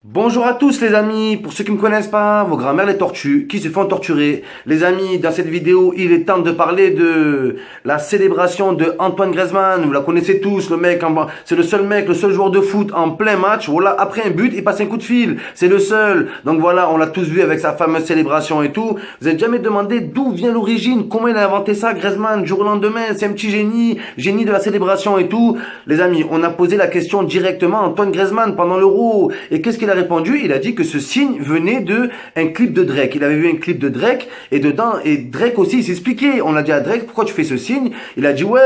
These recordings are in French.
Bonjour à tous les amis, pour ceux qui ne me connaissent pas, vos grands-mères les tortues, qui se font torturer. Les amis, dans cette vidéo, il est temps de parler de la célébration de Antoine Griezmann. Vous la connaissez tous, le mec, c'est le seul mec, le seul joueur de foot en plein match. Voilà, après un but, il passe un coup de fil. C'est le seul. Donc voilà, on l'a tous vu avec sa fameuse célébration et tout. Vous avez jamais demandé d'où vient l'origine, comment il a inventé ça, Griezmann, du jour au lendemain, c'est un petit génie, génie de la célébration et tout. Les amis, on a posé la question directement à Antoine Griezmann pendant l'Euro. Et qu'est-ce qu'il a répondu? Il a dit que ce signe venait de un clip de Drake. Il avait vu un clip de Drake et dedans, et Drake aussi il s'expliquait. On a dit à Drake, pourquoi tu fais ce signe? Il a dit ouais,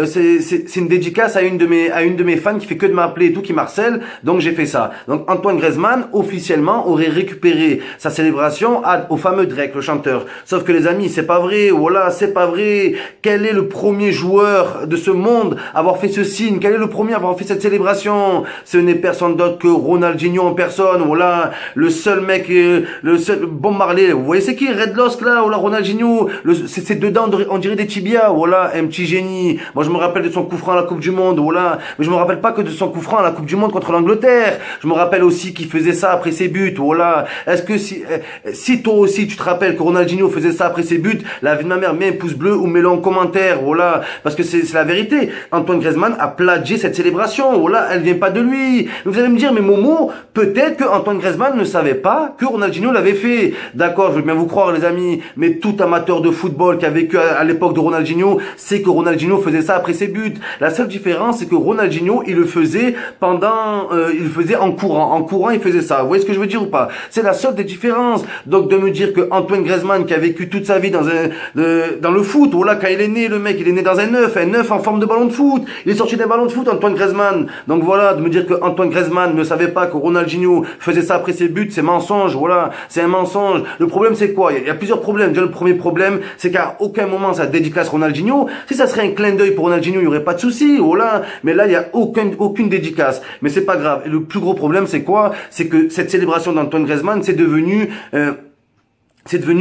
c'est une dédicace à une de mes fans qui fait que de m'appeler et tout, qui m'harcèle, donc j'ai fait ça. Donc Antoine Griezmann officiellement aurait récupéré sa célébration au fameux Drake, le chanteur. Sauf que les amis, c'est pas vrai. Voilà, c'est pas vrai. Quel est le premier joueur de ce monde à avoir fait ce signe? Quel est le premier à avoir fait cette célébration? Ce n'est personne d'autre que Ronaldinho en personne. Voilà, le seul mec, le seul Bob Marley. Vous voyez c'est qui? Red Lost là, voilà, Ronaldinho. C'est dedans, on dirait des tibias. Voilà, un petit génie. Moi je me rappelle de son coup franc à la Coupe du Monde. Voilà, mais je me rappelle pas que de son coup franc à la Coupe du Monde contre l'Angleterre. Je me rappelle aussi qu'il faisait ça après ses buts. Voilà. Est-ce que si toi aussi tu te rappelles que Ronaldinho faisait ça après ses buts, la vie de ma mère, mets un pouce bleu ou mets-le en commentaire. Voilà, parce que c'est la vérité. Antoine Griezmann a plagié cette célébration. Voilà, elle vient pas de lui. Vous allez me dire, mais Momo, peut-être que Antoine Griezmann ne savait pas que Ronaldinho l'avait fait. D'accord, je veux bien vous croire les amis, mais tout amateur de football qui a vécu à l'époque de Ronaldinho sait que Ronaldinho faisait ça après ses buts. La seule différence, c'est que Ronaldinho, il le faisait il le faisait en courant. En courant, il faisait ça. Vous voyez ce que je veux dire ou pas? C'est la seule des différences. Donc de me dire que Antoine Griezmann, qui a vécu toute sa vie dans le foot, voilà, quand il est né, le mec, il est né dans un œuf en forme de ballon de foot. Il est sorti d'un ballon de foot, Antoine Griezmann. Donc voilà, de me dire que Antoine Griezmann ne savait pas que Ronaldinho faisait ça après ses buts, c'est mensonge, voilà, c'est un mensonge. Le problème c'est quoi? Il y a plusieurs problèmes. Déjà le premier problème, c'est qu'à aucun moment ça dédicace Ronaldinho. Si ça serait un clin d'œil pour Ronaldinho, il y aurait pas de souci, voilà. Mais là il y a aucune dédicace. Mais c'est pas grave. Et le plus gros problème c'est quoi? C'est que cette célébration d'Antoine Griezmann, c'est devenu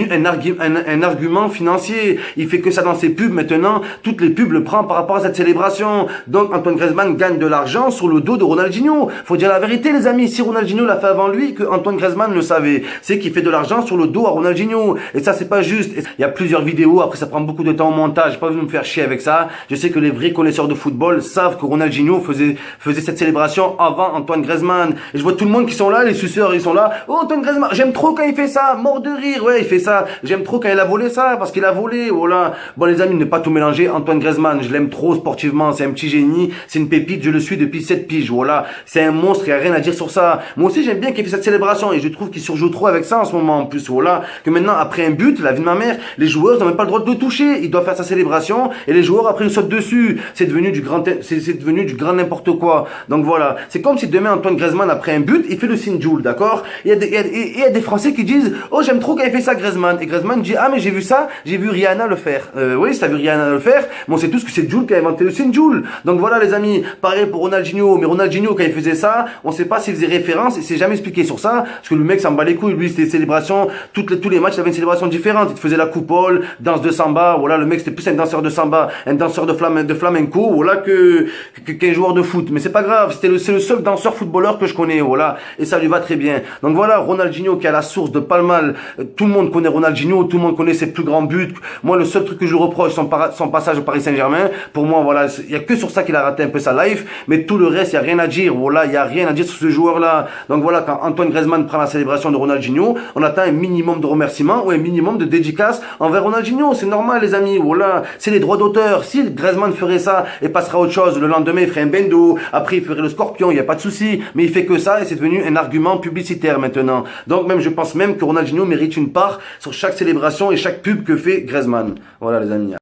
un argument financier. Il fait que ça dans ses pubs maintenant. Toutes les pubs le prennent par rapport à cette célébration. Donc Antoine Griezmann gagne de l'argent sur le dos de Ronaldinho. Faut dire la vérité les amis. Si Ronaldinho l'a fait avant lui, que Antoine Griezmann le savait, c'est qu'il fait de l'argent sur le dos à Ronaldinho. Et ça c'est pas juste. Il y a plusieurs vidéos. Après ça prend beaucoup de temps au montage. J'ai pas voulu me faire chier avec ça. Je sais que les vrais connaisseurs de football savent que Ronaldinho faisait cette célébration avant Antoine Griezmann. Et je vois tout le monde qui sont là, les suceurs ils sont là. Oh Antoine Griezmann, j'aime trop quand il fait ça, mort de rire. Ouais, il fait ça. J'aime trop quand il a volé ça, parce qu'il a volé, voilà. Bon, les amis, ne pas tout mélanger. Antoine Griezmann, je l'aime trop sportivement. C'est un petit génie. C'est une pépite. Je le suis depuis 7 piges, voilà. C'est un monstre. Il n'y a rien à dire sur ça. Moi aussi, j'aime bien qu'il fait cette célébration. Et je trouve qu'il surjoue trop avec ça en ce moment, en plus, voilà. Que maintenant, après un but, la vie de ma mère, les joueurs n'ont même pas le droit de le toucher. Il doit faire sa célébration. Et les joueurs, après, ils sautent dessus. C'est devenu du grand n'importe quoi. Donc voilà. C'est comme si demain, Antoine Griezmann, après un but, il fait le signe Joule, d'accord? Il y a des Français qui disent, oh, j'aime trop quand il fait ça, Griezmann. Et Griezmann dit, ah mais j'ai vu ça, j'ai vu Rihanna le faire. Oui, si t'as vu Rihanna le faire, mais on sait tous que c'est Jul qui a inventé le signe Jul. Donc voilà les amis, pareil pour Ronaldinho, mais Ronaldinho quand il faisait ça, on sait pas s'il faisait référence, il s'est jamais expliqué sur ça, parce que le mec s'en bat les couilles, lui c'était des célébrations, tous les matchs il avait une célébration différente, il faisait la coupole, danse de samba, voilà, le mec c'était plus un danseur de samba, un danseur de flamenco, voilà, qu'un joueur de foot, mais c'est pas grave, c'est le seul danseur footballeur que je connais, voilà, et ça lui va très bien. Donc voilà, Ronaldinho qui est à la source de pas mal, tout le monde connaît Ronaldinho, tout le monde connaît ses plus grands buts. Moi, le seul truc que je reproche, son passage au Paris Saint-Germain, pour moi, voilà, il y a que sur ça qu'il a raté un peu sa life, mais tout le reste, il y a rien à dire. Voilà, il y a rien à dire sur ce joueur-là. Donc voilà, quand Antoine Griezmann prend la célébration de Ronaldinho, on attend un minimum de remerciements ou un minimum de dédicaces envers Ronaldinho. C'est normal, les amis. Voilà, c'est les droits d'auteur. Si Griezmann ferait ça et passera à autre chose, le lendemain, il ferait un bendo, après, il ferait le scorpion, il n'y a pas de souci. Mais il fait que ça et c'est devenu un argument publicitaire maintenant. Donc même, je pense même que Ronaldinho mérite une part sur chaque célébration et chaque pub que fait Griezmann. Voilà les amis.